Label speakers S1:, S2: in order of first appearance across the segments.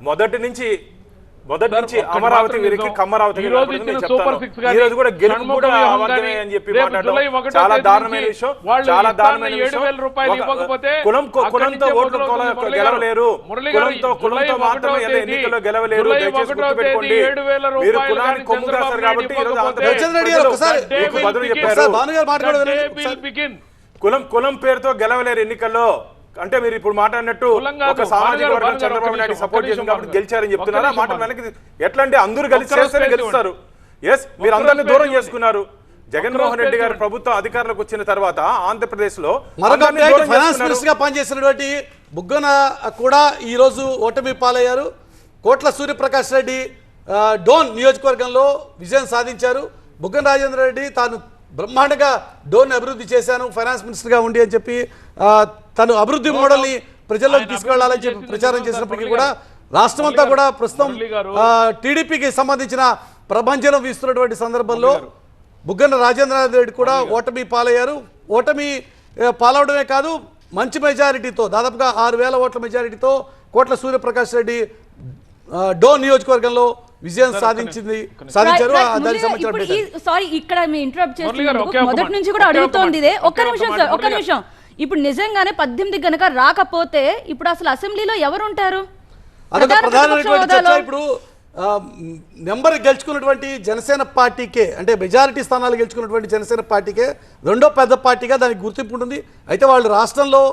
S1: మొదటి నుంచి అమరావతి వీరికి కమరావతి ఈ రోజు కూడా గెలుపు కూడా అని చెప్పి చాలా దారుణమైన విషయం, చాలా దారుణమైన విషయం. కులంతో ఓట్లు గెలవలేరు, కులంతో మాత్రమే ఎన్నికల్లో గెలవలేరు. దయచేసి గుర్తుపెట్టుకోండి, మీరు కులాన్ని కొమ్ము కాస్తారు కాబట్టి ఈ రోజు బదులు చెప్పారు. కులం పేరుతో గెలవలేరు ఎన్నికల్లో అంటే మీరు ఇప్పుడు మాట్లాడినట్టు ఒక సామాజిక వర్గం చంద్రబాబు నాయుడు సపోర్ట్ చేసింది కాబట్టి గెలిచారని చెప్తున్నారా? మాట వెనక్కి ఎట్లా అంటే అందరూ కలిసి చేస్తేనే గెలుస్తారు. ఎస్, మీరు అందరినీ దూరం చేసుకున్నారు. జగన్మోహన్ రెడ్డి గారు ప్రభుత్వం అధికారంలోకి వచ్చిన తర్వాత ఆంధ్రప్రదేశ్ లో
S2: ఫైనాన్స్ మినిస్టర్ గా పనిచేసినటువంటి బుగ్గన కూడా ఈ రోజు ఓటమి పాలయ్యారు. కోట్ల సూర్యప్రకాష్ రెడ్డి డోన్ నియోజకవర్గంలో విజయం సాధించారు. బుగ్గన రాజేంద్ర రెడ్డి తాను బ్రహ్మాండంగా డోన్ అభివృద్ధి చేశాను ఫైనాన్స్ మినిస్టర్గా ఉండి అని చెప్పి తను అభివృద్ధి మోడల్ని ప్రజల్లోకి తీసుకెళ్లాలని చెప్పి ప్రచారం చేసినప్పటికీ కూడా రాష్ట్రం అంతా కూడా ప్రస్తుతం టీడీపీకి సంబంధించిన ప్రభంజనం వీస్తున్నటువంటి సందర్భంలో బుగ్గన రాజేంద్ర రెడ్డి కూడా ఓటమి పాలయ్యారు. ఓటమి పాలవడమే కాదు, మంచి మెజారిటీతో దాదాపుగా 6,000 ఓట్ల మెజారిటీతో కోట్ల సూర్యప్రకాష్ రెడ్డి డోన్ నియోజకవర్గంలో విజయం సాధించారు. దానికి సంబంధించిన
S3: సారీ ఇక్కడ మీ ఇంటరప్ట్ చేస్తున్నారు, మొదటి నుంచి కూడా అడుగుతోంది ఇదే. ఒక్క నిమిషం. ఇప్పుడు నిజంగానే 18 గనక రాకపోతే ఇప్పుడు అసలు అసెంబ్లీలో ఎవరు ఉంటారు?
S2: అదొక ప్రధానమైనటువంటి చర్చ. ఇప్పుడు నెంబర్ గెలుచుకున్నటువంటి జనసేన పార్టీకే, అంటే మెజారిటీ స్థానాలు గెలుచుకున్నటువంటి జనసేన పార్టీకే రెండో పెద్ద పార్టీగా దానికి గుర్తింపు ఉంటుంది. అయితే వాళ్ళు రాష్ట్రంలో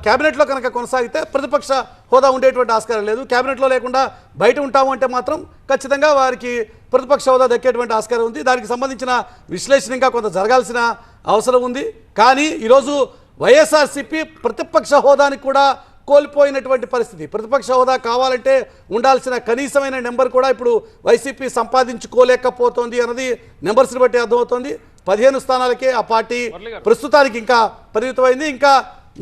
S2: క్యాబినెట్లో కనుక కొనసాగితే ప్రతిపక్ష హోదా ఉండేటువంటి ఆస్కారం లేదు. క్యాబినెట్లో లేకుండా బయట ఉంటాము అంటే మాత్రం ఖచ్చితంగా వారికి ప్రతిపక్ష హోదా దక్కేటువంటి ఆస్కారం ఉంది. దానికి సంబంధించిన విశ్లేషణ ఇంకా కొంత జరగాల్సిన అవసరం ఉంది. కానీ ఈరోజు వైఎస్ఆర్సీపీ ప్రతిపక్ష హోదాని కూడా కోల్పోయినటువంటి పరిస్థితి. ప్రతిపక్ష హోదా కావాలంటే ఉండాల్సిన కనీసమైన నెంబర్ కూడా ఇప్పుడు వైసీపీ సంపాదించుకోలేకపోతుంది అన్నది నెంబర్స్ని బట్టి అర్థమవుతోంది. 15 స్థానాలకే ఆ పార్టీ ప్రస్తుతానికి ఇంకా పరిమితమైంది. ఇంకా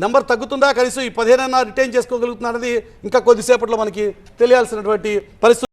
S2: నెంబర్ తగ్గుతుందా, కనీసం ఈ 15 రిటైన్ చేసుకోగలుగుతుందా అన్నది ఇంకా కొద్దిసేపట్లో మనకి తెలియాల్సినటువంటి పరిస్థితి.